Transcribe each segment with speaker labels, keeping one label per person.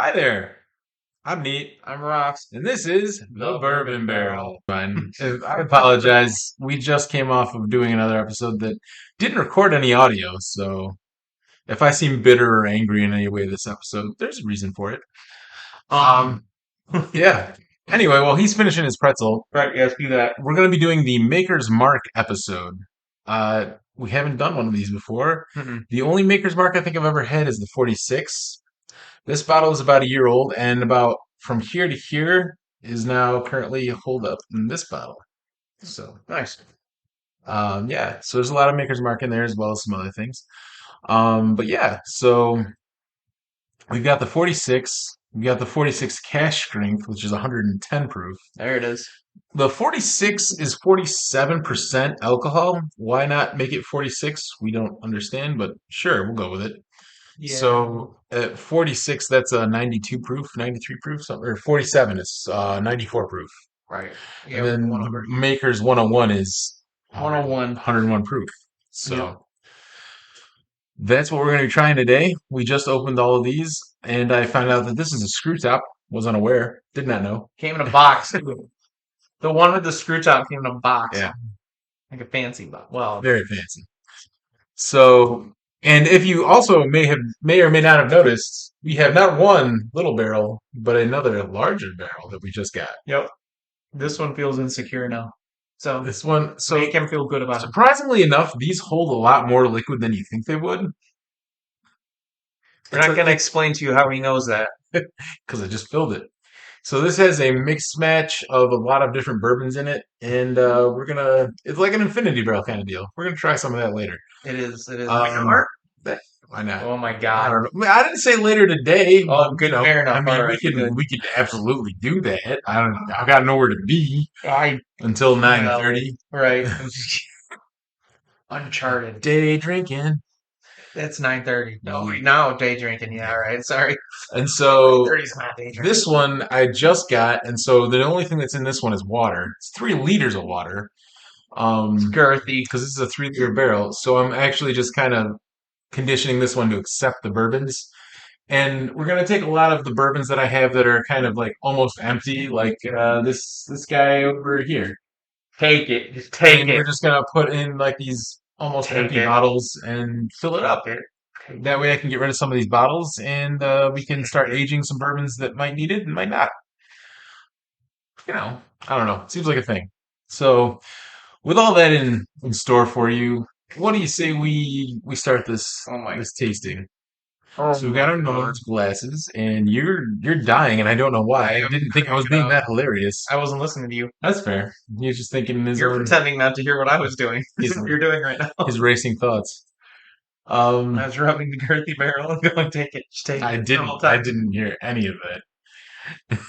Speaker 1: Hi there. I'm Neat,
Speaker 2: I'm Rocks.
Speaker 1: and this is the
Speaker 2: The
Speaker 1: Bourbon
Speaker 2: Bourbon
Speaker 1: Barrel.
Speaker 2: Barrel.
Speaker 1: Fine. I apologize. We just came off of doing another episode that didn't record any audio, so if I seem bitter or angry in any way this episode, there's a reason for it. Um, yeah. Anyway, while he's finishing his pretzel,
Speaker 2: Right, yes, do that.
Speaker 1: we're going to be doing the Maker's Mark episode. We haven't done one of these before.
Speaker 2: Mm-mm.
Speaker 1: The only Maker's Mark I think I've ever had is the 46. This bottle is about a year old, and about from here to here is now currently holed up in this bottle. So,
Speaker 2: Nice.
Speaker 1: yeah, so there's a lot of Maker's Mark in there as well as some other things. But yeah, so we've got the 46, we got the 46 cash strength, which is 110 proof.
Speaker 2: There it is.
Speaker 1: The 46 is 47% alcohol. Why not make it 46? We don't understand, but sure, we'll go with it.
Speaker 2: Yeah.
Speaker 1: So at 46, that's a 92 proof, 93 proof, something, or 47 is 94 proof.
Speaker 2: Right.
Speaker 1: And
Speaker 2: Yeah,
Speaker 1: then
Speaker 2: one
Speaker 1: the
Speaker 2: over.
Speaker 1: Maker's 101 is
Speaker 2: 101.
Speaker 1: 101 proof.
Speaker 2: Yep.
Speaker 1: So that's what we're going to be trying today. We just opened all of these, and I found out that this is a screw top. Was unaware. Did not know.
Speaker 2: Came in a box. The one with the screw top came in a box.
Speaker 1: Yeah,
Speaker 2: Like a fancy box. Well,
Speaker 1: very fancy. So, and if you also may or may not have noticed, we have not one little barrel, but another larger barrel that we just got.
Speaker 2: yep. This one feels insecure now. So
Speaker 1: This one, so
Speaker 2: make him feel good about it.
Speaker 1: surprisingly enough, these hold a lot more liquid than you think they would.
Speaker 2: We're
Speaker 1: It's
Speaker 2: not going to explain to you how he knows that.
Speaker 1: because I just filled it. So this has a mixed match of a lot of different bourbons in it, and it's like an infinity barrel kind of deal. We're gonna try some of that later.
Speaker 2: It is. It is.
Speaker 1: Um, why not?
Speaker 2: Oh my
Speaker 1: I
Speaker 2: God.
Speaker 1: don't know. I mean, I didn't say later today, but
Speaker 2: Oh, good. Fair
Speaker 1: I
Speaker 2: enough.
Speaker 1: mean,
Speaker 2: All right. Good.
Speaker 1: we could absolutely do that. I got nowhere to be
Speaker 2: I,
Speaker 1: until
Speaker 2: well,
Speaker 1: 9:30.
Speaker 2: right. Uncharted.
Speaker 1: Day drinking.
Speaker 2: It's 9:30. No,
Speaker 1: Yeah.
Speaker 2: wait, now day drinking. Yeah, all right. Sorry.
Speaker 1: And so
Speaker 2: 30 is not day drinking.
Speaker 1: this one I just got, and so the only thing that's in this one is water. It's 3 liters of water.
Speaker 2: It's girthy.
Speaker 1: Because this is a 3 liter barrel. So I'm actually just kind of conditioning this one to accept the bourbons. And we're gonna take a lot of the bourbons that I have that are kind of like almost empty, like this guy over here.
Speaker 2: Take it. Just take
Speaker 1: And we're
Speaker 2: it.
Speaker 1: just gonna put in like these almost
Speaker 2: Take
Speaker 1: empty
Speaker 2: it.
Speaker 1: bottles and fill it up.
Speaker 2: Take it.
Speaker 1: That way I can get rid of some of these bottles and we can start aging some bourbons that might need it and might not. I don't know. Seems like a thing. So with all that in store for you, what do you say we start
Speaker 2: Oh my.
Speaker 1: this tasting?
Speaker 2: Oh
Speaker 1: So we got
Speaker 2: my
Speaker 1: our
Speaker 2: God.
Speaker 1: nose glasses, and you're dying, and I don't know
Speaker 2: I
Speaker 1: why. I
Speaker 2: am
Speaker 1: didn't think I was
Speaker 2: cracking
Speaker 1: being
Speaker 2: up.
Speaker 1: that hilarious.
Speaker 2: I wasn't listening to you.
Speaker 1: That's fair. He was just thinking in his
Speaker 2: You're
Speaker 1: own
Speaker 2: pretending not to hear what I was doing. This
Speaker 1: his
Speaker 2: is what you're doing right now.
Speaker 1: his racing thoughts.
Speaker 2: I was rubbing the girthy barrel and going, take it. Just take it. The whole
Speaker 1: I
Speaker 2: time.
Speaker 1: didn't hear any of it.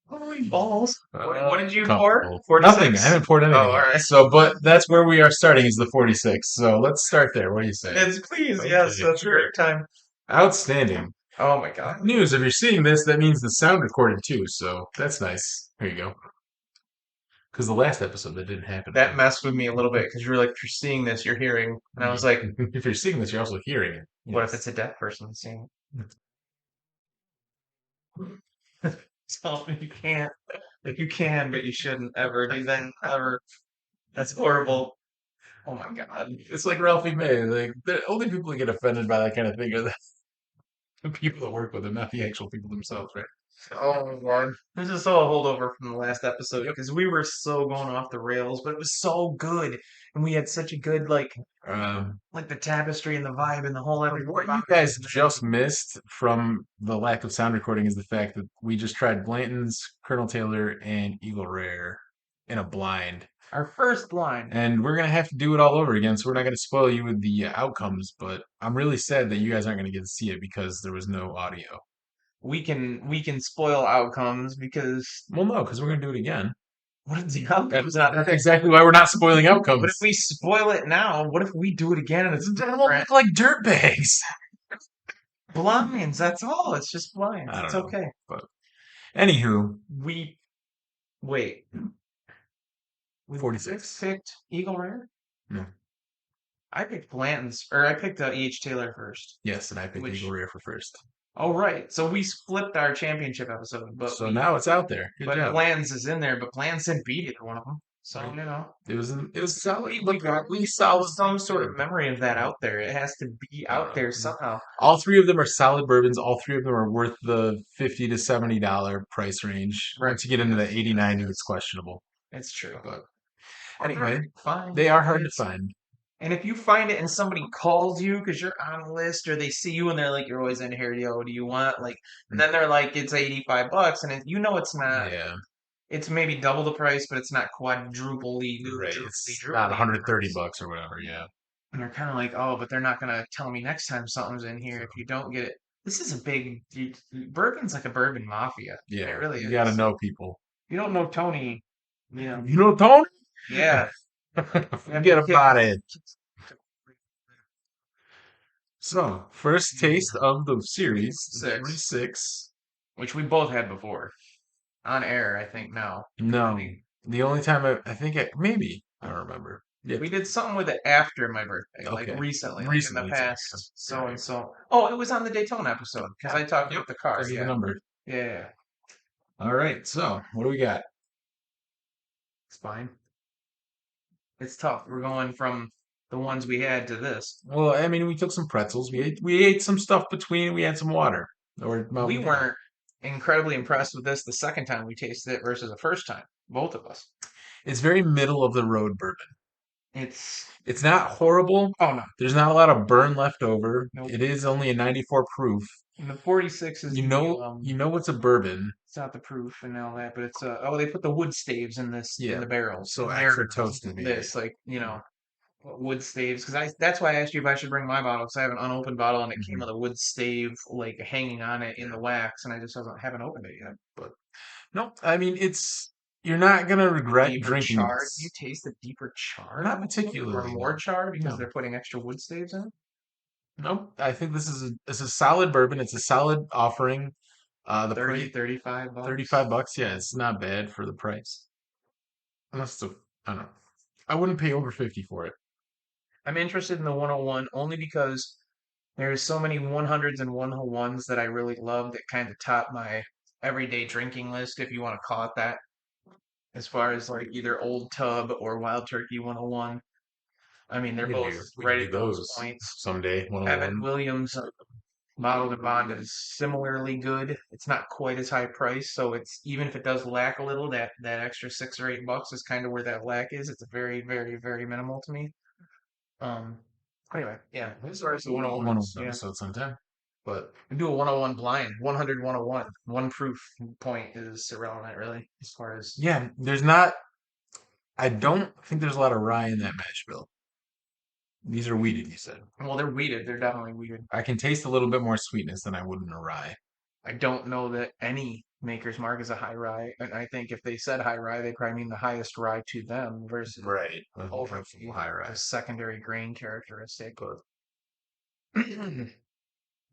Speaker 2: Holy balls. What did you pour?
Speaker 1: Comfortable. Nothing. I
Speaker 2: 46?
Speaker 1: haven't poured
Speaker 2: Oh,
Speaker 1: anything
Speaker 2: all
Speaker 1: yet.
Speaker 2: right.
Speaker 1: So, but that's where we are starting is the 46. So let's start there. What do you say?
Speaker 2: It's please.
Speaker 1: Okay,
Speaker 2: Yes, that's a
Speaker 1: sure.
Speaker 2: great time.
Speaker 1: Outstanding.
Speaker 2: Oh my God.
Speaker 1: News. If you're seeing this, that means the sound recorded too. So that's nice. Here you go. Because the last episode that didn't happen.
Speaker 2: That messed with me a little bit because you were like, if you're seeing this, you're hearing. And I was like,
Speaker 1: If you're seeing this, you're also hearing it.
Speaker 2: what if
Speaker 1: Yes.
Speaker 2: it's a deaf person seeing it? So you can't. Like you can, but you shouldn't ever do that ever. That's horrible. Oh my God.
Speaker 1: It's like Ralphie May. Like the only people who get offended by that kind of thing are the people that work with him, not the actual people themselves, right?
Speaker 2: Oh my Lord. This is so a holdover from the last episode because we were so going off the rails, but it was so good. And we had such a good
Speaker 1: Um,
Speaker 2: the tapestry and the vibe and the whole everything
Speaker 1: what you
Speaker 2: about
Speaker 1: guys
Speaker 2: it.
Speaker 1: just missed from the lack of sound recording is the fact that we just tried Blanton's, Colonel Taylor, and Eagle Rare in a blind.
Speaker 2: Our first line.
Speaker 1: And we're gonna have to do it all over again, so we're not gonna spoil you with the outcomes, but I'm really sad that you guys aren't gonna get to see it because there was no audio.
Speaker 2: We can spoil outcomes because
Speaker 1: Well, no, because we're gonna do it again.
Speaker 2: what if the outcome's not
Speaker 1: That's exactly why we're not spoiling
Speaker 2: what if
Speaker 1: outcomes.
Speaker 2: we spoil it now? What if we do it again and it's
Speaker 1: Then we'll
Speaker 2: different?
Speaker 1: look like dirtbags.
Speaker 2: Blinds, that's all. It's just blinds.
Speaker 1: I
Speaker 2: It's
Speaker 1: don't know,
Speaker 2: okay.
Speaker 1: but anywho,
Speaker 2: We wait. We
Speaker 1: 46.
Speaker 2: picked Eagle Rare?
Speaker 1: No,
Speaker 2: I picked Blanton's, or I picked E.H. Taylor first,
Speaker 1: Yes, and I picked Eagle
Speaker 2: which,
Speaker 1: Rare for first.
Speaker 2: oh, right. So we flipped our championship episode,
Speaker 1: So now it's out there. Good
Speaker 2: but
Speaker 1: job.
Speaker 2: Bland's is in there, but Bland's didn't beat either one of them. So,
Speaker 1: Right.
Speaker 2: you know,
Speaker 1: It was solid.
Speaker 2: we got
Speaker 1: At least solid.
Speaker 2: some sort of memory of that out there. It has to be
Speaker 1: I don't
Speaker 2: out there
Speaker 1: know.
Speaker 2: somehow.
Speaker 1: All three of them are solid bourbons. All three of them are worth the $50 to $70 price range.
Speaker 2: Right.
Speaker 1: Once you get into the
Speaker 2: Yes.
Speaker 1: 80, 90, it's questionable.
Speaker 2: It's true.
Speaker 1: But
Speaker 2: Alright,
Speaker 1: anyway,
Speaker 2: fine.
Speaker 1: they are hard to find.
Speaker 2: And if you find it and somebody calls you because you're on a list or they see you and they're like, you're always in here, yo, do you want like, and then they're like, it's $85 and you know it's not,
Speaker 1: Yeah,
Speaker 2: it's maybe double the price, but it's not
Speaker 1: right. It's not
Speaker 2: drupally.
Speaker 1: 130 bucks or whatever. Yeah.
Speaker 2: And they're kind of like, oh, but they're not going to tell me next time something's in here
Speaker 1: So,
Speaker 2: if you don't get it. This is a big, bourbon's like a bourbon mafia. It
Speaker 1: yeah,
Speaker 2: really
Speaker 1: you got to
Speaker 2: is.
Speaker 1: know people.
Speaker 2: You don't know Tony. Yeah.
Speaker 1: You know Tony?
Speaker 2: Yeah.
Speaker 1: Forget about it. So, first taste of the series,
Speaker 2: Six.
Speaker 1: 46.
Speaker 2: Which we both had before. On air, I think now. I
Speaker 1: No,
Speaker 2: think
Speaker 1: the only time I think maybe I don't remember. Yeah,
Speaker 2: we did something with it after my birthday, like
Speaker 1: okay.
Speaker 2: recently, like in the
Speaker 1: Recently,
Speaker 2: past, so and
Speaker 1: right.
Speaker 2: so. Oh, it was on the Daytona episode because I talked
Speaker 1: Yep,
Speaker 2: about the car.
Speaker 1: because of the
Speaker 2: Yeah,
Speaker 1: number.
Speaker 2: yeah,
Speaker 1: All right, so what do we got?
Speaker 2: it's fine. It's tough. We're going from the ones we had to this.
Speaker 1: Well, I mean, we took some pretzels. We ate some stuff between. We had some water or
Speaker 2: We
Speaker 1: Mountain Dew.
Speaker 2: weren't incredibly impressed with this the second time we tasted it versus the first time. Both of us.
Speaker 1: It's very middle of the road bourbon.
Speaker 2: It's
Speaker 1: It's not horrible.
Speaker 2: oh no,
Speaker 1: There's not a lot of burn left over.
Speaker 2: nope.
Speaker 1: It is only a 94 proof.
Speaker 2: And the 46 is
Speaker 1: You
Speaker 2: the
Speaker 1: know, you know it's a bourbon.
Speaker 2: it's not the proof and all that, but it's oh they put the wood staves in this in
Speaker 1: Yeah,
Speaker 2: the barrels.
Speaker 1: so
Speaker 2: And
Speaker 1: extra
Speaker 2: they're
Speaker 1: toasted maybe.
Speaker 2: this like wood staves because I that's why I asked you if I should bring my bottle because I have an unopened bottle and it came
Speaker 1: Mhm.
Speaker 2: with a wood stave like hanging on it in
Speaker 1: Yeah,
Speaker 2: the wax and I just haven't opened it yet.
Speaker 1: but no, I mean you're not gonna regret
Speaker 2: Deeper
Speaker 1: drinking
Speaker 2: char? Do you
Speaker 1: this.
Speaker 2: taste the deeper char
Speaker 1: Not
Speaker 2: or
Speaker 1: particularly,
Speaker 2: more
Speaker 1: no.
Speaker 2: char because
Speaker 1: No.
Speaker 2: they're putting extra wood staves in it?
Speaker 1: Nope. I think this is a solid bourbon. It's a solid offering. The
Speaker 2: 30,
Speaker 1: price
Speaker 2: 35 bucks.
Speaker 1: 35 bucks. Yeah, it's not bad for the price. Unless it's I don't know. I wouldn't pay over 50 for it.
Speaker 2: I'm interested in the 101 only because there's so many 100s and 101s that I really love that kind of top my everyday drinking list, if you want to call it that, as far as like either Old Tub or Wild Turkey 101. I mean, they're both
Speaker 1: We can
Speaker 2: right
Speaker 1: do
Speaker 2: at those
Speaker 1: those
Speaker 2: points.
Speaker 1: someday.
Speaker 2: Evan
Speaker 1: 101.
Speaker 2: Williams Bottled and Bond is similarly good. It's not quite as high price, so it's even if it does lack a little, that extra $6 or $8 is kind of where that lack is. It's very, very, very minimal to me. Um, anyway, yeah, as far as the 101s,
Speaker 1: 101
Speaker 2: yeah.
Speaker 1: episode sometime. But
Speaker 2: We do a 101 blind, 100, 101. One proof point is irrelevant, really, as far as.
Speaker 1: yeah, there's not. I don't think there's a lot of rye in that mash bill. These are weeded, you said.
Speaker 2: Well, they're weeded. They're definitely weeded.
Speaker 1: I can taste a little bit more sweetness than I would in a rye.
Speaker 2: I don't know that any Maker's Mark is a high rye, and I think if they said high rye, they probably mean the highest rye to them versus
Speaker 1: Right.
Speaker 2: over
Speaker 1: High rye.
Speaker 2: the secondary grain characteristic.
Speaker 1: But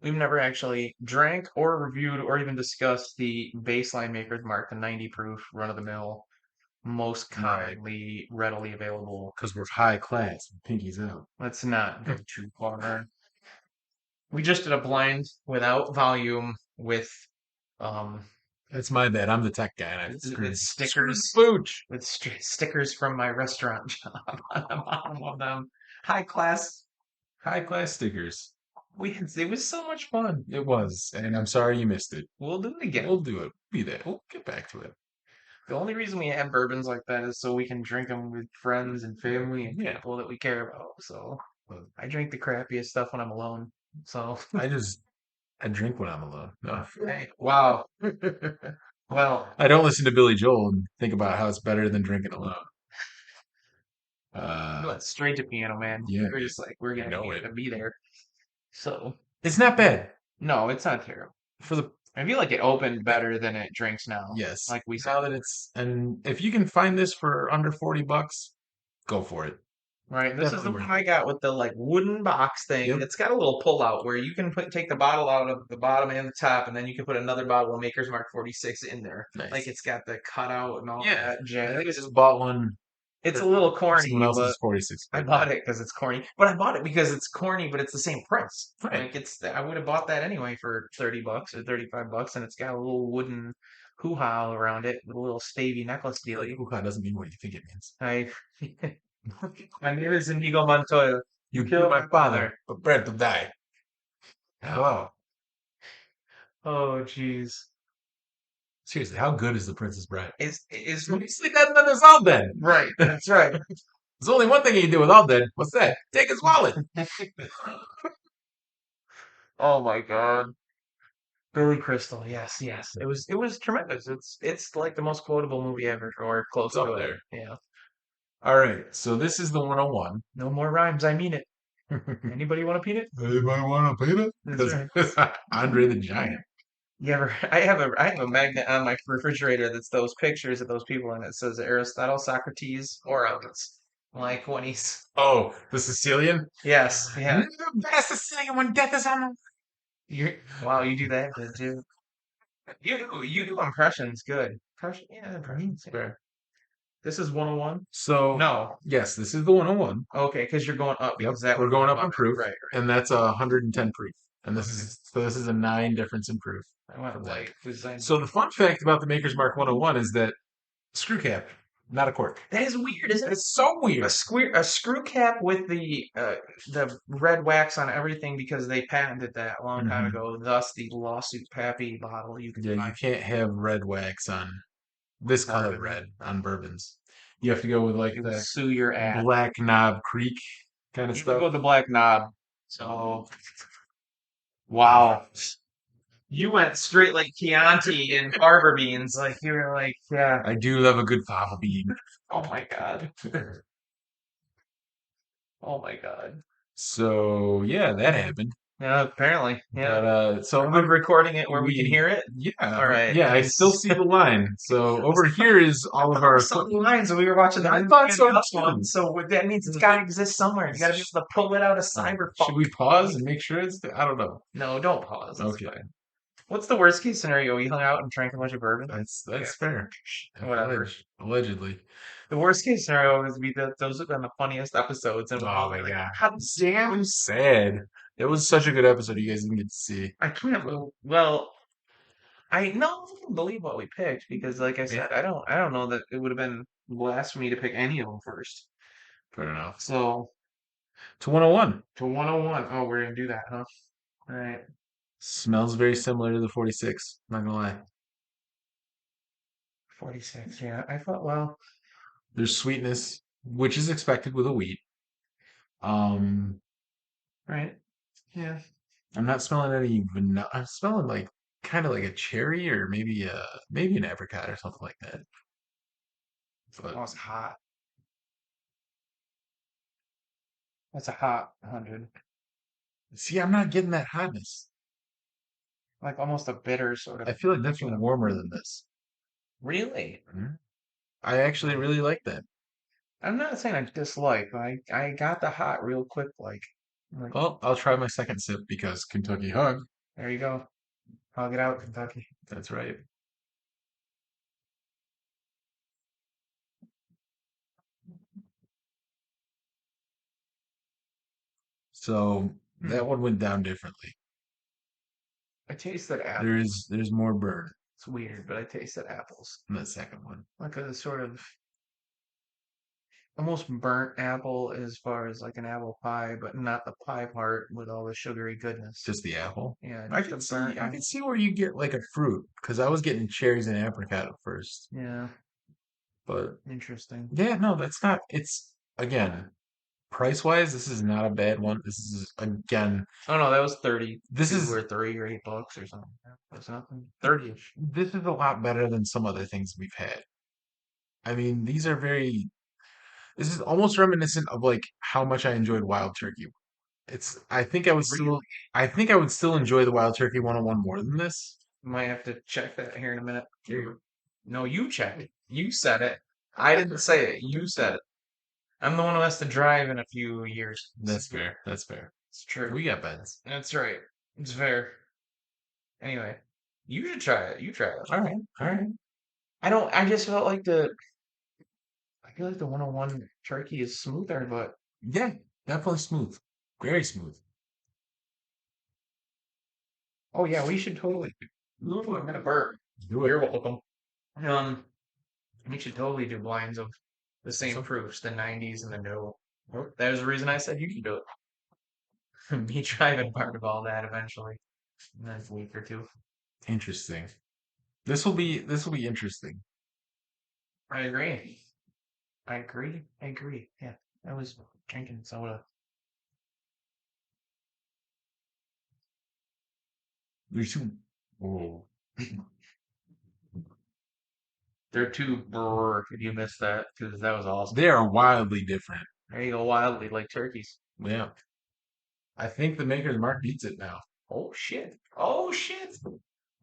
Speaker 2: We've never actually drank or reviewed or even discussed the baseline Maker's Mark, the 90 proof, run of the mill, most
Speaker 1: right.
Speaker 2: commonly readily available.
Speaker 1: Because we're high class. Pinkies out.
Speaker 2: Let's not go too far. We just did a blind without volume with um
Speaker 1: That's my bad. I'm the tech guy and I
Speaker 2: with
Speaker 1: screwed the
Speaker 2: stickers
Speaker 1: pooch.
Speaker 2: stickers from my restaurant job on the bottom of them. High class.
Speaker 1: High class stickers.
Speaker 2: It was so much fun.
Speaker 1: It was. And I'm sorry you missed it.
Speaker 2: We'll do it again.
Speaker 1: We'll do it. Be there. We'll get back to it.
Speaker 2: The only reason we have bourbons like that is so we can drink them with friends and family and
Speaker 1: Yeah.
Speaker 2: people that we care about. So
Speaker 1: But
Speaker 2: I drink the crappiest stuff when I'm alone. So
Speaker 1: I drink when I'm alone. No.
Speaker 2: hey, wow. Well,
Speaker 1: I don't listen to Billy Joel and think about how it's better than drinking alone.
Speaker 2: we went straight to Piano Man.
Speaker 1: Yeah,
Speaker 2: We're just like we're
Speaker 1: you
Speaker 2: gonna
Speaker 1: know
Speaker 2: need
Speaker 1: it.
Speaker 2: to be there. So
Speaker 1: It's not bad
Speaker 2: no, it's not terrible.
Speaker 1: for the
Speaker 2: I feel like it opened better than it drinks now.
Speaker 1: yes.
Speaker 2: Like we said.
Speaker 1: Now that it's and if you can find this for under 40 bucks, go for it.
Speaker 2: Right, this is the
Speaker 1: Definitely
Speaker 2: one
Speaker 1: worth
Speaker 2: I got with the like wooden box
Speaker 1: it.
Speaker 2: thing.
Speaker 1: Yep.
Speaker 2: It's got a little pull out where you can take the bottle out of the bottom and the top, and then you can put another bottle of Maker's Mark 46 in there. Like
Speaker 1: Nice.
Speaker 2: it's got the cutout and all
Speaker 1: Yeah.
Speaker 2: that
Speaker 1: I think I
Speaker 2: jazz.
Speaker 1: just bought one
Speaker 2: It's a little
Speaker 1: Someone
Speaker 2: corny,
Speaker 1: else's
Speaker 2: but
Speaker 1: is 46
Speaker 2: I
Speaker 1: quid.
Speaker 2: bought it because it's corny. But I bought it because it's corny, but it's the same price.
Speaker 1: Right.
Speaker 2: Like I would have bought that anyway for $30 or $35, and it's got a little wooden hoo-ha around it with a little stavy necklace
Speaker 1: Like,
Speaker 2: dealie.
Speaker 1: hookah doesn't mean what you think it means.
Speaker 2: I My name is Inigo Montoya.
Speaker 1: You
Speaker 2: You
Speaker 1: killed
Speaker 2: killed
Speaker 1: my
Speaker 2: my
Speaker 1: father,
Speaker 2: father.
Speaker 1: but bred to die. Hello.
Speaker 2: Oh, jeez.
Speaker 1: Seriously, how good is The Princess Bride?
Speaker 2: Is
Speaker 1: Obviously better than this all dead.
Speaker 2: right. That's right.
Speaker 1: There's only one thing you can do with all dead. What's that? Take his wallet.
Speaker 2: Oh my God. Billy Crystal. Yes, yes. It was tremendous. It's like the most quotable movie ever, or
Speaker 1: It's
Speaker 2: close
Speaker 1: up
Speaker 2: to it.
Speaker 1: there.
Speaker 2: Yeah.
Speaker 1: All right, so this is the 101.
Speaker 2: No more rhymes. I mean it. Anybody want a peanut?
Speaker 1: Anybody want a peanut?
Speaker 2: That's right.
Speaker 1: Because Andre the Giant.
Speaker 2: You ever? I have a magnet on my refrigerator that's those pictures of those people, and it says Aristotle, Socrates, or others. Like when he's
Speaker 1: Oh, the Sicilian?
Speaker 2: yes, yeah.
Speaker 1: The best Sicilian when death is on the...
Speaker 2: You wow, you do that good too. You do impressions good. Yeah, impressions. Yeah.
Speaker 1: Fair.
Speaker 2: This is 101.
Speaker 1: So,
Speaker 2: No,
Speaker 1: yes, this is the 101.
Speaker 2: okay, because you're going up
Speaker 1: Yep,
Speaker 2: because that
Speaker 1: we're
Speaker 2: would be
Speaker 1: going up in
Speaker 2: 100.
Speaker 1: proof,
Speaker 2: Right,
Speaker 1: and that's 110 proof. And
Speaker 2: right. Okay.
Speaker 1: this is a 9 difference in proof
Speaker 2: I went
Speaker 1: from that.
Speaker 2: light because I
Speaker 1: So the fun fact about the Maker's Mark 101 is that screw cap, not a cork.
Speaker 2: that is weird, isn't it?
Speaker 1: It's so weird.
Speaker 2: A screw cap with the red wax on everything because they patented that a long time
Speaker 1: Hmm.
Speaker 2: ago. Thus, the lawsuit Pappy bottle you can
Speaker 1: Yeah, you
Speaker 2: buy.
Speaker 1: can't have red wax on this colored
Speaker 2: Bourbon.
Speaker 1: red on bourbons. You have to go with like
Speaker 2: It will
Speaker 1: the
Speaker 2: sue your ass.
Speaker 1: Black Knob Creek kind of
Speaker 2: You have to go
Speaker 1: stuff.
Speaker 2: with the black knob. So
Speaker 1: Wow.
Speaker 2: wow, you went straight like Chianti and Barber beans. Like you were like, yeah.
Speaker 1: I do love a good fava bean.
Speaker 2: Oh my god. Oh my god.
Speaker 1: So yeah, that happened.
Speaker 2: Yeah, apparently. Yeah.
Speaker 1: But so
Speaker 2: Are we recording it where we can
Speaker 1: we
Speaker 2: hear it? All
Speaker 1: yeah
Speaker 2: right.
Speaker 1: yeah I still
Speaker 2: Nice.
Speaker 1: see the line. So over here is
Speaker 2: I
Speaker 1: all of
Speaker 2: thought
Speaker 1: our
Speaker 2: we saw the
Speaker 1: equipment.
Speaker 2: lines when we were watching the
Speaker 1: I
Speaker 2: movie
Speaker 1: thought
Speaker 2: and the
Speaker 1: so
Speaker 2: other one.
Speaker 1: too.
Speaker 2: So that means it's got to exist somewhere. You got to be able to pull it out of
Speaker 1: Should
Speaker 2: cyberpunk.
Speaker 1: we pause and make sure it's? I don't know.
Speaker 2: No, don't pause. It's
Speaker 1: Okay,
Speaker 2: fine. What's the worst case scenario? We hung out and drank a bunch of bourbon.
Speaker 1: that's fair.
Speaker 2: Whatever.
Speaker 1: Allegedly.
Speaker 2: The worst case scenario is be that those have been the funniest episodes, and we'll
Speaker 1: Oh
Speaker 2: all be
Speaker 1: my
Speaker 2: like,
Speaker 1: god.
Speaker 2: "God damn!"
Speaker 1: I'm sad. It was such a good episode. You guys didn't get to see.
Speaker 2: I can't. Well, I no, I can believe what we picked because, like I
Speaker 1: Yeah,
Speaker 2: said, I don't know that it would have been blasphemy to pick any of them first.
Speaker 1: fair enough.
Speaker 2: So
Speaker 1: To 101.
Speaker 2: to 101. Oh, we're gonna do that, huh? All right.
Speaker 1: Smells very similar to the 46. Not gonna lie.
Speaker 2: 46. Yeah, I thought. Well,
Speaker 1: There's sweetness, which is expected with a wheat. Um,
Speaker 2: right. Yeah.
Speaker 1: I'm not smelling any vanilla. I'm smelling like kind of like a cherry or maybe an apricot or something like that. But
Speaker 2: Oh, it's hot. That's a hot 100.
Speaker 1: see, I'm not getting that hotness.
Speaker 2: Like almost a bitter sort
Speaker 1: I
Speaker 2: of.
Speaker 1: feel like that's warmer than this.
Speaker 2: Really?
Speaker 1: Mhm. I actually really like that.
Speaker 2: I'm not saying I dislike, but I got the hot real quick. Like
Speaker 1: Well, I'll try my second sip because Kentucky Hug.
Speaker 2: there you go. Hug it out, Kentucky.
Speaker 1: That's right. So
Speaker 2: Hmm.
Speaker 1: that one went down differently.
Speaker 2: I tasted apple.
Speaker 1: There's more burn
Speaker 2: It's weird, but I tasted apples.
Speaker 1: in the second one.
Speaker 2: Like a sort of almost burnt apple as far as like an apple pie, but not the pie part with all the sugary goodness.
Speaker 1: Just the apple.
Speaker 2: Yeah,
Speaker 1: I
Speaker 2: just a
Speaker 1: can
Speaker 2: burnt
Speaker 1: see I
Speaker 2: apple.
Speaker 1: can see where you get like a fruit because I was getting cherries and apricot at first.
Speaker 2: Yeah,
Speaker 1: But
Speaker 2: interesting.
Speaker 1: yeah, no, that's not. It's again price wise, this is not a bad one. This is again,
Speaker 2: Oh no, that was
Speaker 1: this
Speaker 2: 32
Speaker 1: is
Speaker 2: or 3 or $8 or something. That's nothing. 30-ish.
Speaker 1: this is a lot better than some other things we've had. I mean, these are very. This is almost reminiscent of like how much I enjoyed Wild Turkey. It's. I think I would
Speaker 2: Really?
Speaker 1: still. I think I would still enjoy the Wild Turkey 101 more than this.
Speaker 2: Might have to check that here in a minute. No, you checked it. You said it. I didn't say it. You said it. I'm the one who has to drive in a few years.
Speaker 1: That's fair. That's fair.
Speaker 2: It's true.
Speaker 1: We got beds.
Speaker 2: That's right. It's fair. Anyway, you should try it. You try it.
Speaker 1: All right. All right.
Speaker 2: I don't. I just felt like feel like the 101 turkey is smoother, but
Speaker 1: Yeah, definitely smooth. Very smooth.
Speaker 2: oh yeah, we should totally. Ooh, I'm gonna burp.
Speaker 1: Do it.
Speaker 2: You're welcome. Um, we should totally do blinds of the same
Speaker 1: So
Speaker 2: proofs, the 90s and the no. That was the reason I said you can do it. Me driving part of all that eventually in the next week or two.
Speaker 1: interesting. This will be interesting.
Speaker 2: I agree. I agree. I agree. Yeah, I was drinking soda.
Speaker 1: There's two. Oh,
Speaker 2: They're too brr. Did you miss that? Because that was awesome.
Speaker 1: they are wildly different.
Speaker 2: There you go, wildly like turkeys.
Speaker 1: Yeah, I think the Maker's Mark beats it now.
Speaker 2: Oh shit. Oh shit.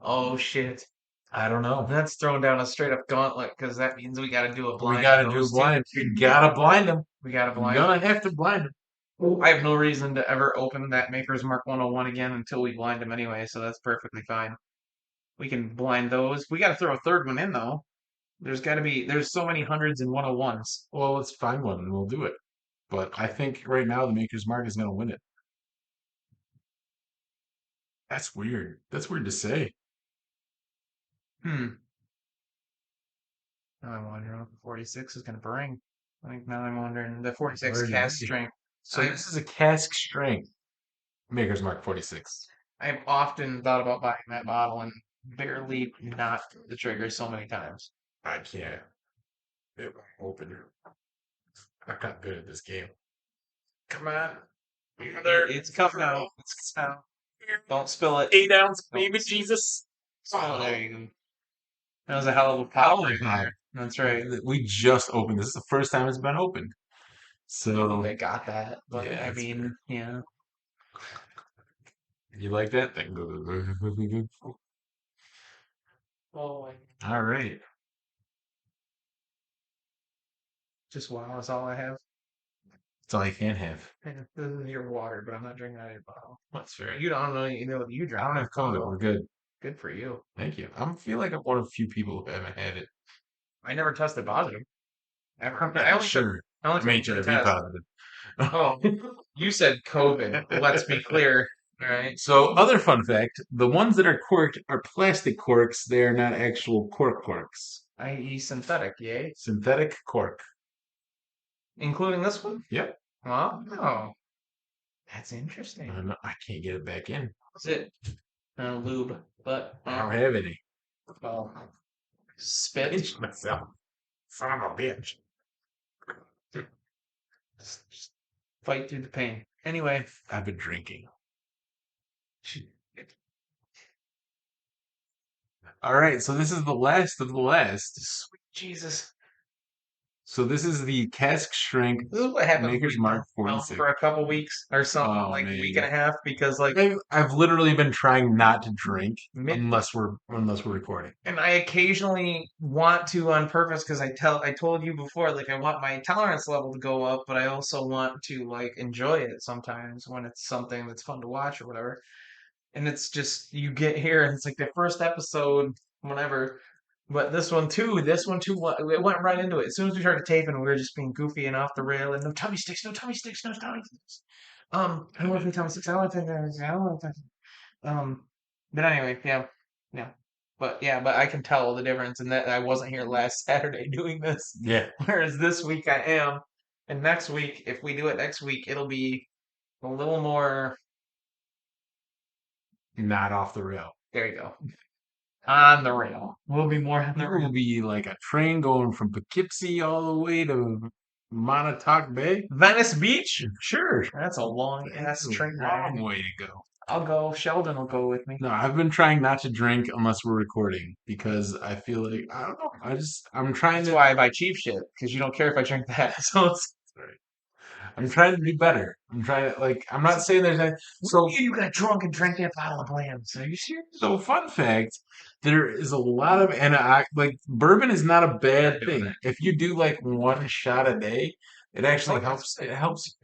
Speaker 2: Oh shit.
Speaker 1: I don't know.
Speaker 2: That's throwing down a straight up gauntlet because that means we got to do a
Speaker 1: We
Speaker 2: blind
Speaker 1: got
Speaker 2: of
Speaker 1: to do a
Speaker 2: those two.
Speaker 1: blind. We gotta blind them.
Speaker 2: We got to
Speaker 1: We're
Speaker 2: blind.
Speaker 1: gonna have to blind them.
Speaker 2: I have no reason to ever open that Maker's Mark 101 again until we blind them anyway, so that's perfectly fine. We can blind those. We got to throw a third one in though. There's so many hundreds and 101s.
Speaker 1: Well, let's find one and we'll do it. But I think right now the Maker's Mark is gonna win it. That's weird. That's weird to say.
Speaker 2: Hmm. Now I'm wondering what the 46 is going to bring. Like now I'm wondering the 46
Speaker 1: Where did
Speaker 2: cast
Speaker 1: we?
Speaker 2: strength.
Speaker 1: So
Speaker 2: I've
Speaker 1: this is a cask strength Maker's Mark 46.
Speaker 2: I've often thought about buying that bottle and barely knocked the trigger so many times.
Speaker 1: I can't. It won't open. I'm not good at this game. Come on.
Speaker 2: It's coming out. It's coming out. Don't spill it.
Speaker 1: 8 ounce
Speaker 2: Don't.
Speaker 1: baby Jesus.
Speaker 2: Oh, there you go. That was a hell of a pop
Speaker 1: Oh
Speaker 2: right
Speaker 1: my
Speaker 2: there. That's right.
Speaker 1: We just opened. This is the first time it's been opened. So
Speaker 2: They got that, but
Speaker 1: yeah,
Speaker 2: I
Speaker 1: it's fair.
Speaker 2: mean, yeah.
Speaker 1: You like that thing?
Speaker 2: Oh,
Speaker 1: All right.
Speaker 2: just wow, that's all I have.
Speaker 1: That's all you can have.
Speaker 2: This is your water, but I'm not drinking out of your bottle.
Speaker 1: That's fair.
Speaker 2: You don't know, you
Speaker 1: I
Speaker 2: drink
Speaker 1: don't
Speaker 2: out of
Speaker 1: have COVID.
Speaker 2: bottle.
Speaker 1: We're good.
Speaker 2: Good for you.
Speaker 1: Thank you. I feel like I'm one of the few people who haven't had it.
Speaker 2: I never tested positive. Ever.
Speaker 1: I'm not sure.
Speaker 2: I only
Speaker 1: I'm
Speaker 2: took one
Speaker 1: HIV
Speaker 2: test.
Speaker 1: positive.
Speaker 2: Oh, you said COVID. Let's be clear. All right.
Speaker 1: So, other fun fact, the ones that are corked are plastic corks. They are not actual corks.
Speaker 2: I.e. synthetic, yay?
Speaker 1: Synthetic cork.
Speaker 2: Including this one?
Speaker 1: Yep.
Speaker 2: Oh, that's interesting.
Speaker 1: I can't get it back in.
Speaker 2: That's it. Lube, but
Speaker 1: I don't have any.
Speaker 2: well, spit.
Speaker 1: Pinch myself. Son of a bitch.
Speaker 2: Just fight through the pain. Anyway,
Speaker 1: I've been drinking. All right, so this is the last of the last.
Speaker 2: sweet Jesus.
Speaker 1: So this is the cask strength
Speaker 2: This is what happens when
Speaker 1: Maker's
Speaker 2: we
Speaker 1: Mark
Speaker 2: don't
Speaker 1: 46.
Speaker 2: for a couple weeks or something,
Speaker 1: Oh
Speaker 2: like a week and
Speaker 1: man.
Speaker 2: a half, because like
Speaker 1: I've literally been trying not to drink
Speaker 2: mid
Speaker 1: unless we're recording.
Speaker 2: and I occasionally want to on purpose because I told you before, like I want my tolerance level to go up, but I also want to like enjoy it sometimes when it's something that's fun to watch or whatever. And it's just you get here and it's like the first episode, whatever. But this one too, it went right into it. As soon as we started taping, we were just being goofy and off the rail. And no tummy sticks, no tummy sticks, no tummy sticks. I don't want to tummy sticks. I don't want to I don't want to. But anyway, yeah, yeah. But yeah, but I can tell the difference in that I wasn't here last Saturday doing this,
Speaker 1: Yeah,
Speaker 2: whereas this week I am. And next week, if we do it next week, it'll be a little more.
Speaker 1: not off the rail.
Speaker 2: There you go. On the rail. We'll be more on the
Speaker 1: It will
Speaker 2: rail.
Speaker 1: be like a train going from Poughkeepsie all the way to Montauk Bay.
Speaker 2: Venice Beach?
Speaker 1: Sure,
Speaker 2: That's a long
Speaker 1: that's
Speaker 2: ass
Speaker 1: a
Speaker 2: train
Speaker 1: long
Speaker 2: ride.
Speaker 1: way to go.
Speaker 2: I'll go. Sheldon will go with me.
Speaker 1: No, I've been trying not to drink unless we're recording because I feel like I don't know. I'm trying
Speaker 2: That's
Speaker 1: to.
Speaker 2: why I buy cheap shit, because you don't care if I drink that. So it's
Speaker 1: I'm trying to do better. I'm trying to like. I'm not saying there's any. So
Speaker 2: you got drunk and drank that bottle of Blams.
Speaker 1: are you serious? So fun fact, there is a lot of and I like bourbon is not a bad thing. If you do like one shot a day, it actually helps. It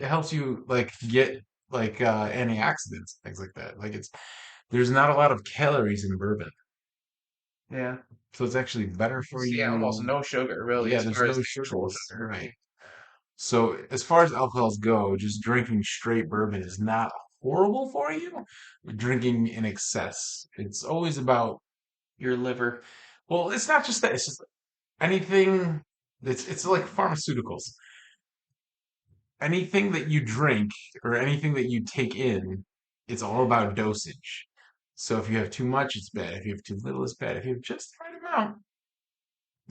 Speaker 1: helps you like get like antioxidants, things like that. Like there's not a lot of calories in bourbon.
Speaker 2: Yeah.
Speaker 1: So it's actually better for
Speaker 2: It's, yeah, almost
Speaker 1: you.
Speaker 2: no sugar, really,
Speaker 1: Yeah,
Speaker 2: as
Speaker 1: there's
Speaker 2: far as
Speaker 1: no
Speaker 2: the usual
Speaker 1: sugars,
Speaker 2: sugar.
Speaker 1: right? So as far as alcohols go, just drinking straight bourbon is not horrible for you. Drinking in excess, it's always about,
Speaker 2: Your liver.
Speaker 1: well, it's not just that. It's just anything that's, it's like pharmaceuticals. Anything that you drink or anything that you take in, it's all about dosage. So if you have too much, it's bad. If you have too little, it's bad. If you have just the right amount,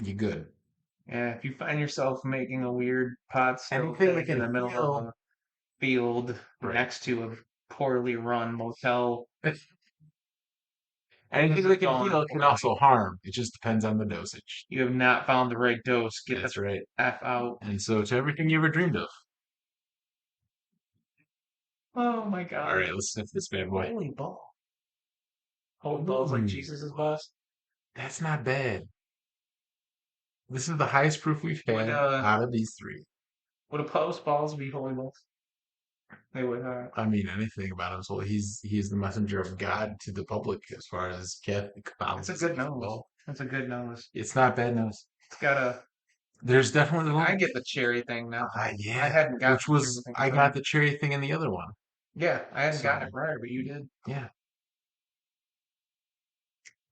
Speaker 1: you're good.
Speaker 2: Yeah, if you find yourself making a weird pot still
Speaker 1: Anything that
Speaker 2: thing in
Speaker 1: can
Speaker 2: the middle of
Speaker 1: heal,
Speaker 2: a field
Speaker 1: right?
Speaker 2: next to a poorly run motel, things
Speaker 1: Anything
Speaker 2: are
Speaker 1: that can
Speaker 2: going
Speaker 1: heal can
Speaker 2: poorly.
Speaker 1: also harm. It just depends on the dosage.
Speaker 2: You have not found the right dose. Get the
Speaker 1: That's right.
Speaker 2: F out.
Speaker 1: And so to everything you ever dreamed of.
Speaker 2: Oh my
Speaker 1: All
Speaker 2: God.
Speaker 1: right, let's sniff this bad boy.
Speaker 2: Holy ball. Hold balls like
Speaker 1: Ooh,
Speaker 2: Jesus' boss.
Speaker 1: that's not bad. This is the highest proof we've
Speaker 2: Would
Speaker 1: had out of these three.
Speaker 2: would a post balls be holy balls? They would
Speaker 1: I mean, anything about him. So he's the messenger of God to the public as far as Catholic
Speaker 2: it's a
Speaker 1: Catholicism
Speaker 2: good
Speaker 1: is
Speaker 2: nose.
Speaker 1: involved.
Speaker 2: It's a good nose.
Speaker 1: It's not bad news.
Speaker 2: It's got a
Speaker 1: There's definitely
Speaker 2: I
Speaker 1: one.
Speaker 2: get the cherry thing now. I
Speaker 1: Yeah,
Speaker 2: hadn't gotten
Speaker 1: which
Speaker 2: the cherry
Speaker 1: was
Speaker 2: thing
Speaker 1: I
Speaker 2: prior.
Speaker 1: got the cherry thing in the other one.
Speaker 2: Yeah, I hadn't gotten
Speaker 1: So
Speaker 2: it prior, but you did.
Speaker 1: yeah,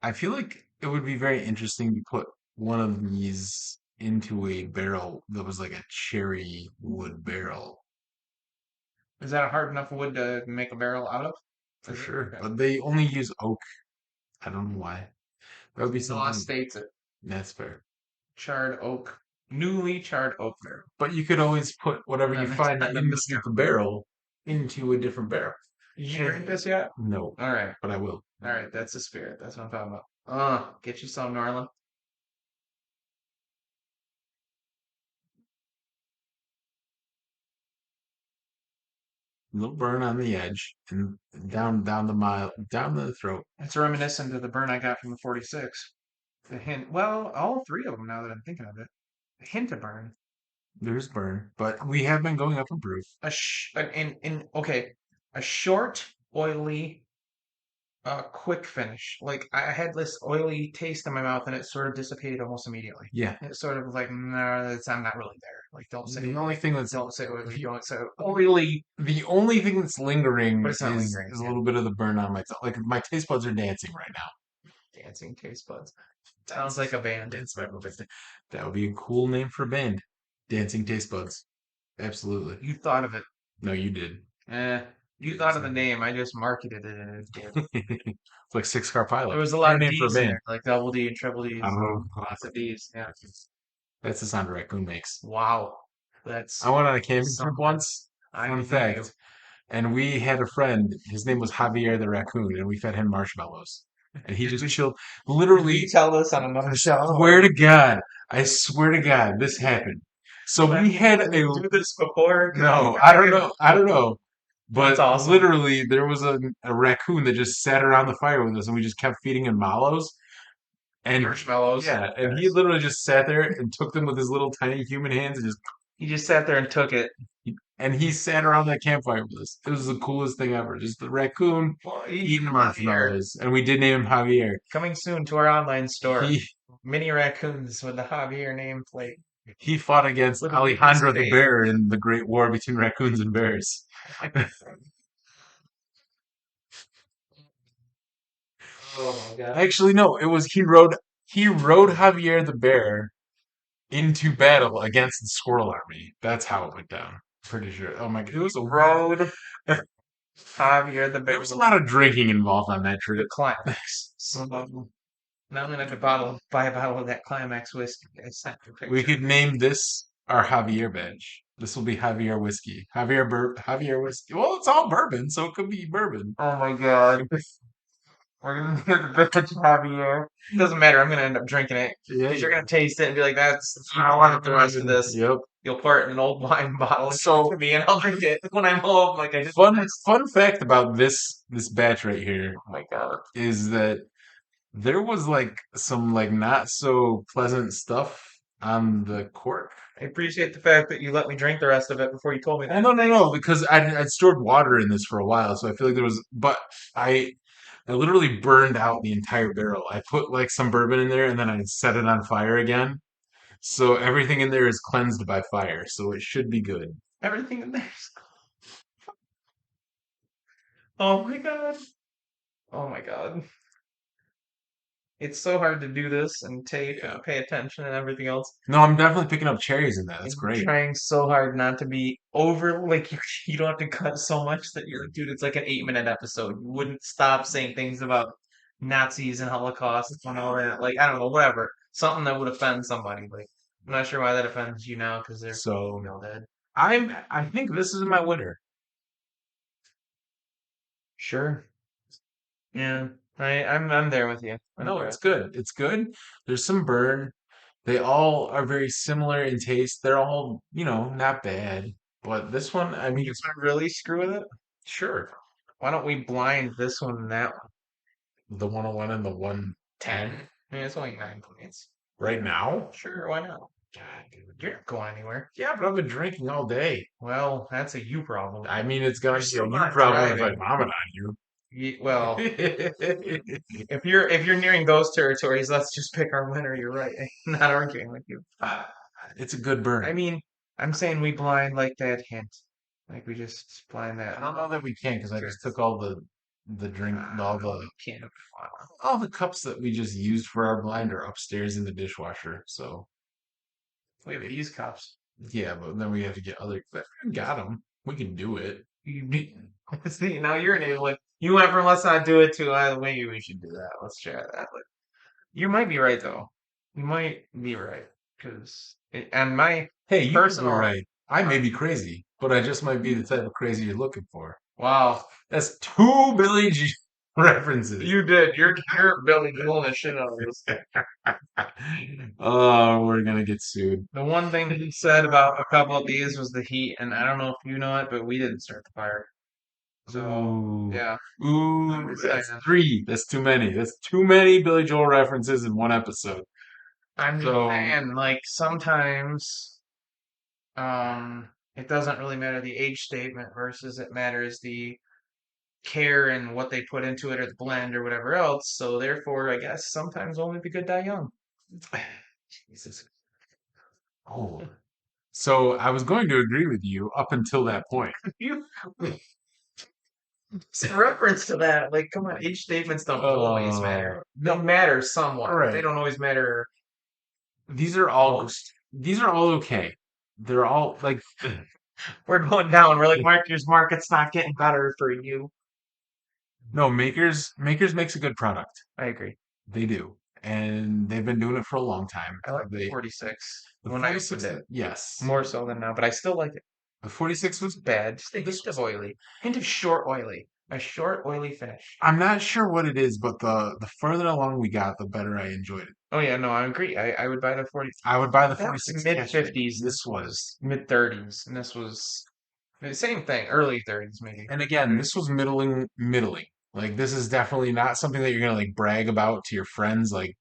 Speaker 1: I feel like it would be very interesting to put one of these into a barrel that was like a cherry wood barrel
Speaker 2: Is that a hard enough wood to make a barrel out of?
Speaker 1: for
Speaker 2: Is it?
Speaker 1: sure.
Speaker 2: Okay.
Speaker 1: But they only use oak. I don't know why. That would be
Speaker 2: The law
Speaker 1: something.
Speaker 2: states it.
Speaker 1: That's fair.
Speaker 2: Charred oak. Newly charred oak barrel.
Speaker 1: But you could always put whatever
Speaker 2: And
Speaker 1: you
Speaker 2: then next
Speaker 1: find
Speaker 2: time the
Speaker 1: underneath
Speaker 2: Mr.
Speaker 1: the barrel into a different barrel.
Speaker 2: Did you drink this yet?
Speaker 1: No,
Speaker 2: All right.
Speaker 1: but I will.
Speaker 2: All right. That's the spirit. That's what I'm talking about. Get you some, Norland.
Speaker 1: A little burn on the edge and down the mile, down the throat.
Speaker 2: It's reminiscent of the burn I got from the 46. The hint. Well, all three of them now that I'm thinking of it. A hint of burn.
Speaker 1: There's burn, but we have been going up in proof.
Speaker 2: Okay, a short, oily, quick finish. Like I had this oily taste in my mouth, and it sort of dissipated almost immediately.
Speaker 1: Yeah.
Speaker 2: It sort of was like, no, I'm not really there. Like,
Speaker 1: The only thing that's
Speaker 2: don't say oily,
Speaker 1: the
Speaker 2: don't say oily,
Speaker 1: only thing that's lingering
Speaker 2: but it's not lingering.
Speaker 1: is a
Speaker 2: Yeah,
Speaker 1: little bit of the burn on my tongue. Like my taste buds are dancing right now.
Speaker 2: dancing taste buds. Sounds like a band.
Speaker 1: That's my favorite thing. That would be a cool name for a band. Dancing taste buds. Absolutely.
Speaker 2: You thought of it.
Speaker 1: No, you did.
Speaker 2: Eh, you thought of the name. I just marketed it, and it did.
Speaker 1: It's like Six Car
Speaker 2: There
Speaker 1: Pilot.
Speaker 2: was a lot
Speaker 1: Fair
Speaker 2: of
Speaker 1: name for a
Speaker 2: D's in
Speaker 1: band.
Speaker 2: there, like double D and triple
Speaker 1: I
Speaker 2: D's,
Speaker 1: don't know.
Speaker 2: lots of D's. Yeah.
Speaker 1: That's the sound a raccoon makes.
Speaker 2: Wow,
Speaker 1: I
Speaker 2: that's
Speaker 1: went on a camping trip
Speaker 2: something.
Speaker 1: once.
Speaker 2: I
Speaker 1: Fun
Speaker 2: believe you.
Speaker 1: fact. And we had a friend. His name was Javier the raccoon, and we fed him marshmallows. And he
Speaker 2: Did
Speaker 1: just
Speaker 2: we?
Speaker 1: chilled.
Speaker 2: Did we
Speaker 1: Literally,
Speaker 2: tell this on another show?
Speaker 1: swear to God, I swear to God, this happened. So
Speaker 2: When
Speaker 1: we had
Speaker 2: did we
Speaker 1: a
Speaker 2: do this before?
Speaker 1: no, I don't know, I don't know,
Speaker 2: That's
Speaker 1: but
Speaker 2: awesome.
Speaker 1: literally there was a raccoon that just sat around the fire with us, and we just kept feeding him mallows. And
Speaker 2: Marshmallows.
Speaker 1: yeah, and he
Speaker 2: Nice.
Speaker 1: literally just sat there and took them with his little tiny human hands and just
Speaker 2: He just sat there and took it.
Speaker 1: and he sat around that campfire with us. It was the coolest thing ever. Just the raccoon
Speaker 2: Well,
Speaker 1: eating
Speaker 2: Javier,
Speaker 1: marshmallows, and we did name him Javier.
Speaker 2: coming soon to our online store.
Speaker 1: He
Speaker 2: Mini raccoons with the Javier nameplate.
Speaker 1: he fought against
Speaker 2: Little baby
Speaker 1: Alejandro the
Speaker 2: spade.
Speaker 1: bear in the Great War between raccoons and bears.
Speaker 2: Oh my God.
Speaker 1: Actually, no, it was he rode Javier the bear into battle against the squirrel army. That's how it went down. Pretty sure. Oh my god, it was a
Speaker 2: Road Javier the
Speaker 1: there
Speaker 2: big
Speaker 1: was a lot of drinking involved on that
Speaker 2: the
Speaker 1: trip.
Speaker 2: climax. So now I'm gonna have to buy a bottle of that climax whiskey. I sent you a
Speaker 1: We
Speaker 2: picture.
Speaker 1: could name this our Javier badge. This will be Javier whiskey. Javier whiskey. Well, it's all bourbon, so it could be bourbon.
Speaker 2: Oh my God. We're gonna get the vintage Javier. Doesn't matter. I'm gonna end up drinking it
Speaker 1: Yeah.
Speaker 2: because you're gonna taste it and be like, "That's I don't want the rest of this."
Speaker 1: Yep.
Speaker 2: You'll pour it in an old wine bottle and give it
Speaker 1: So
Speaker 2: to me, and I'll drink it when I'm home. Like I just.
Speaker 1: fun fact about this batch right here
Speaker 2: Oh my God.
Speaker 1: is that there was like some like not so pleasant stuff on the cork.
Speaker 2: I appreciate the fact that you let me drink the rest of it before you told me
Speaker 1: Oh,
Speaker 2: that.
Speaker 1: no, no, no, because I'd stored water in this for a while, so I feel like there was, but I I literally burned out the entire barrel. I put like some bourbon in there and then I set it on fire again. So everything in there is cleansed by fire, so it should be good.
Speaker 2: Everything in there. Oh my god. Oh my god. It's so hard to do this and tape
Speaker 1: Yeah.
Speaker 2: and pay attention and everything else.
Speaker 1: No, I'm definitely picking up cherries in that. That's
Speaker 2: And you're
Speaker 1: great.
Speaker 2: trying so hard not to be over, like, you don't have to cut so much that you're like, dude, it's like an 8 minute episode. You wouldn't stop saying things about Nazis and Holocaust and all that. Like, I don't know, whatever. Something that would offend somebody. Like, I'm not sure why that offends you now because they're
Speaker 1: So
Speaker 2: all dead.
Speaker 1: I think this is my winner.
Speaker 2: Sure. Yeah. I'm there with you. I'm
Speaker 1: No,
Speaker 2: there
Speaker 1: it's
Speaker 2: with you.
Speaker 1: good. It's good. There's some burn. They all are very similar in taste. They're all, not bad. But this one, I mean,
Speaker 2: You want to really screw with it?
Speaker 1: sure.
Speaker 2: Why don't we blind this one and that one?
Speaker 1: The 101 and the 110
Speaker 2: I mean, it's only 9 points.
Speaker 1: right now?
Speaker 2: Sure, why not?
Speaker 1: God, dude.
Speaker 2: You're not going anywhere.
Speaker 1: Yeah, but I've been drinking all day.
Speaker 2: Well, that's a you problem.
Speaker 1: I mean, it's gonna
Speaker 2: You're
Speaker 1: be a
Speaker 2: still
Speaker 1: you
Speaker 2: not
Speaker 1: problem if I
Speaker 2: driving.
Speaker 1: vomit on you.
Speaker 2: Well, if you're nearing those territories, let's just pick our winner. You're right. I'm not arguing with you.
Speaker 1: Ah, it's a good
Speaker 2: I
Speaker 1: burn.
Speaker 2: mean, I'm saying we blind like that hint. Like we just blind
Speaker 1: I
Speaker 2: that.
Speaker 1: don't know that we can because I
Speaker 2: Sure.
Speaker 1: just took all the drink, all
Speaker 2: No,
Speaker 1: the
Speaker 2: you can't. Wow.
Speaker 1: all the cups that we just used for our blind are upstairs in the dishwasher. So
Speaker 2: We have these cups.
Speaker 1: yeah, but then we have to get other. But we got them. We can do it.
Speaker 2: See, now you're enabling. You went from let's not do it to maybe we should do that. Let's try that. Like, you might be right though. You might be right because and my
Speaker 1: Hey, you could be
Speaker 2: personal
Speaker 1: right. I
Speaker 2: uh,
Speaker 1: may be crazy, but I just might be the type of crazy you're looking for.
Speaker 2: wow,
Speaker 1: That's two Billy G references.
Speaker 2: you did. You're Billy Joel the shit out of this.
Speaker 1: Oh, we're gonna get sued.
Speaker 2: The one thing that he said about a couple of these was the heat, and I don't know if you know it, but we didn't start the fire. So
Speaker 1: Ooh,
Speaker 2: yeah, I'm
Speaker 1: ooh,
Speaker 2: just
Speaker 1: that's
Speaker 2: saying.
Speaker 1: three. That's too many. That's too many Billy Joel references in one episode.
Speaker 2: I'm just
Speaker 1: So
Speaker 2: saying, like sometimes it doesn't really matter the age statement versus it matters the care and what they put into it or the blend or whatever else. So therefore, I guess sometimes only the good die young.
Speaker 1: Jesus. Oh, so I was going to agree with you up until that point.
Speaker 2: You some reference to that, like, come on, age statements don't always matter. They
Speaker 1: No,
Speaker 2: matter
Speaker 1: all
Speaker 2: somewhat, but they
Speaker 1: right.
Speaker 2: don't always matter
Speaker 1: These are all
Speaker 2: most.
Speaker 1: these are all okay. They're all like
Speaker 2: We're going down. We're like, Mark's market's not getting better for you.
Speaker 1: no, makers makes a good product.
Speaker 2: I agree.
Speaker 1: They do. And they've been doing it for a long time.
Speaker 2: I like the
Speaker 1: They
Speaker 2: 46
Speaker 1: the
Speaker 2: when I opened
Speaker 1: 46
Speaker 2: it
Speaker 1: yes.
Speaker 2: more so than now, but I still like it.
Speaker 1: The 46 was
Speaker 2: Bad, just a
Speaker 1: this
Speaker 2: hint of
Speaker 1: was
Speaker 2: oily, hint of short oily, a short oily finish.
Speaker 1: I'm not sure what it is, but the further along we got, the better I enjoyed it.
Speaker 2: Oh yeah, no, I agree. I would buy the 40.
Speaker 1: I would buy the
Speaker 2: That was
Speaker 1: 46
Speaker 2: mid
Speaker 1: cash.
Speaker 2: 50s.
Speaker 1: This
Speaker 2: This
Speaker 1: was
Speaker 2: was mid 30s, and this was the same thing, early 30s maybe.
Speaker 1: and again, this was middling. Like this is definitely not something that you're gonna like brag about to your friends. Like,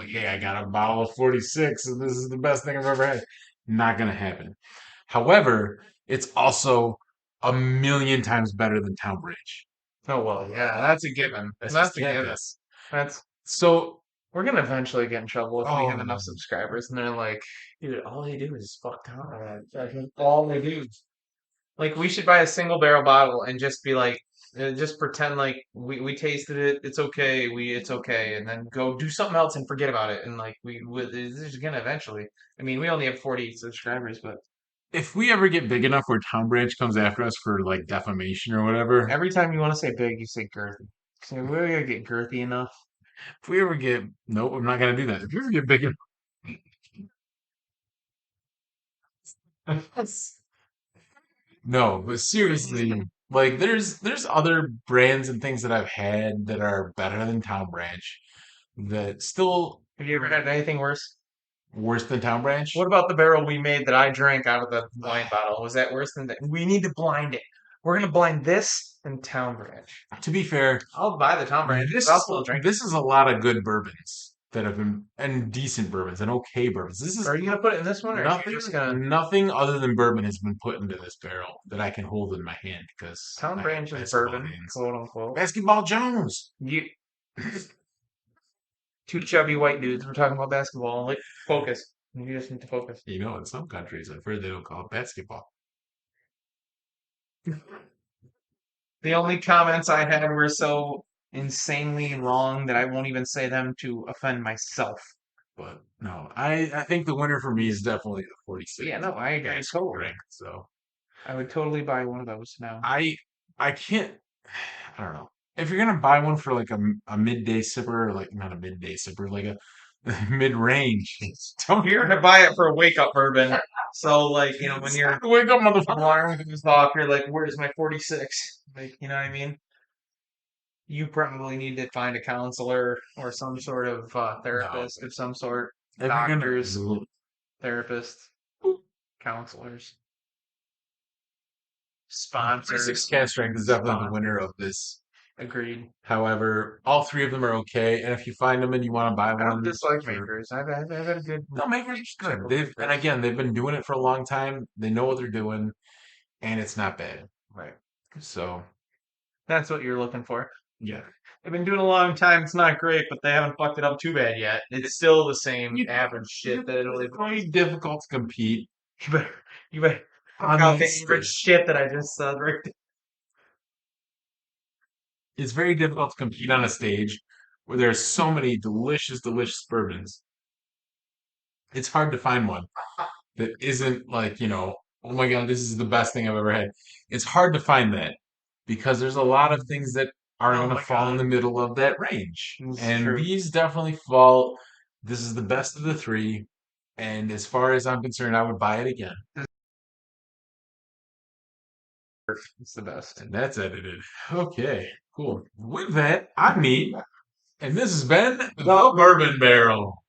Speaker 1: hey, I got a bottle of 46, and this is the best thing I've ever had. Not gonna happen. However, it's also a million times better than Town Bridge.
Speaker 2: Oh well, yeah, that's a given.
Speaker 1: That's just
Speaker 2: That's a given.
Speaker 1: campus.
Speaker 2: That's
Speaker 1: So,
Speaker 2: we're gonna eventually get in trouble if we have enough
Speaker 1: oh,
Speaker 2: subscribers, and they're like, dude, all they do is fuck Conrad. Like, all they do. Like, we should buy a single barrel bottle and just be like, just pretend like we tasted it. It's okay. It's okay, and then go do something else and forget about it. And like this is gonna eventually. I mean, we only have 40 subscribers, but
Speaker 1: if we ever get big enough where Town Branch comes after us for like defamation or whatever,
Speaker 2: every time you want to say big, you say girthy. So we're gonna get girthy enough.
Speaker 1: if we ever get, nope, I'm not gonna do that. If we ever get big enough, no, but seriously, like there's other brands and things that I've had that are better than Town Branch that still
Speaker 2: Have you ever had anything worse?
Speaker 1: worse than Town Branch.
Speaker 2: What about the barrel we made that I drank out of the wine bottle? Was that worse than that? We need to blind it. We're gonna blind this and Town Branch.
Speaker 1: To be fair,
Speaker 2: I'll buy the Town Branch, but I'll still drink it.
Speaker 1: this is a lot of good bourbons. that have been and decent bourbons and okay bourbons. This is
Speaker 2: Are you gonna put it in this one, or are you
Speaker 1: nothing
Speaker 2: just gonna
Speaker 1: nothing other than bourbon has been put into this barrel that I can hold in my hand because
Speaker 2: Tom
Speaker 1: I have
Speaker 2: Branch's
Speaker 1: basketball
Speaker 2: bourbon,
Speaker 1: hands.
Speaker 2: quote unquote?
Speaker 1: Basketball Jones.
Speaker 2: You two chubby white dudes. We're talking about basketball. Like, focus. You just need to focus.
Speaker 1: You know, in some countries, I've heard they don't call it basketball.
Speaker 2: The only comments I had were so insanely wrong that I won't even say them to offend myself.
Speaker 1: But no, I think the winner for me is definitely the 46
Speaker 2: Yeah, no, I agree
Speaker 1: cask
Speaker 2: totally.
Speaker 1: strength. So
Speaker 2: I would totally buy one of those now.
Speaker 1: I I can't. I don't know. If you're gonna buy one for like a midday sipper, or like not a midday sipper, like a mid range, don't
Speaker 2: You're gonna buy it for a wake up bourbon. So, like, when you're
Speaker 1: wake up, motherfucker.
Speaker 2: alarm goes off, you're like, "Where's my 46?" Like, you know what I mean? You probably need to find a counselor or some sort of
Speaker 1: No,
Speaker 2: therapist of some sort.
Speaker 1: if you're
Speaker 2: Doctors,
Speaker 1: gonna,
Speaker 2: therapists, counselors,
Speaker 1: 46
Speaker 2: sponsors.
Speaker 1: cask strength is definitely the winner of this.
Speaker 2: Agreed.
Speaker 1: However, all three of them are okay, and if you find them and you want to buy
Speaker 2: I don't
Speaker 1: one
Speaker 2: dislike
Speaker 1: for
Speaker 2: makers. I've had a good
Speaker 1: no, Makers is
Speaker 2: check
Speaker 1: good.
Speaker 2: with
Speaker 1: And
Speaker 2: makers.
Speaker 1: again, they've been doing it for a long time. They know what they're doing, and it's not bad.
Speaker 2: Right.
Speaker 1: So
Speaker 2: That's what you're looking for.
Speaker 1: yeah,
Speaker 2: They've been doing it a long time. It's not great, but they haven't fucked it up too bad yet. It's still the same average shit that it'll.
Speaker 1: it's very difficult to compete
Speaker 2: You better, you better fuck
Speaker 1: on
Speaker 2: out
Speaker 1: the
Speaker 2: the average
Speaker 1: stage.
Speaker 2: shit that I just said right there.
Speaker 1: It's very difficult to compete on a stage where there's so many delicious, delicious bourbons. It's hard to find one that isn't like, oh my God, this is the best thing I've ever had. It's hard to find that because there's a lot of things that are
Speaker 2: Oh
Speaker 1: going to
Speaker 2: my
Speaker 1: fall in
Speaker 2: god,
Speaker 1: the middle of that range.
Speaker 2: this is
Speaker 1: And
Speaker 2: true.
Speaker 1: these definitely fall. This is the best of the three. And as far as I'm concerned, I would buy it again.
Speaker 2: It's the best.
Speaker 1: And that's edited. Okay, cool. With that, I'm Neat, and this has been the Bourbon Barrel.